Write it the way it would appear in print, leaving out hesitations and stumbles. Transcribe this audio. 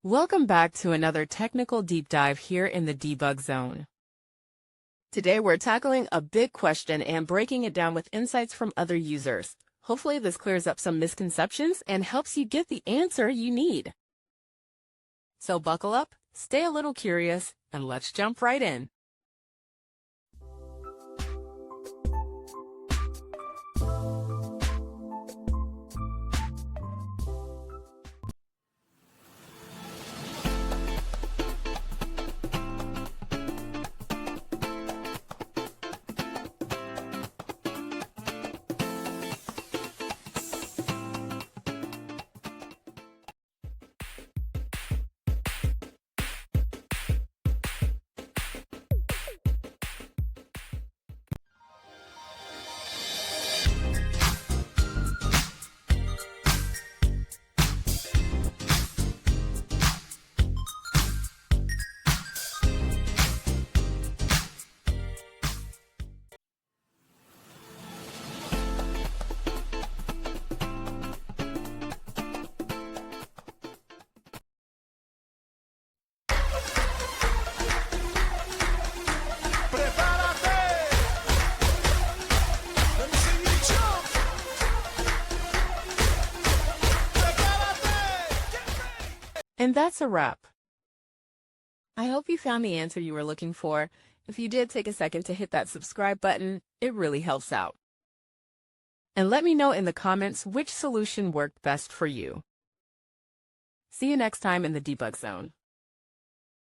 Welcome back to another technical deep dive here in the debug zone. Today we're tackling a big question and breaking it down with insights from other users. Hopefully this clears up some misconceptions and helps you get the answer you need. So buckle up, stay a little curious, and let's jump right in. And that's a wrap. I hope you found the answer you were looking for. If you did, take a second to hit that subscribe button. It really helps out. And let me know in the comments which solution worked best for you. See you next time in the debug zone.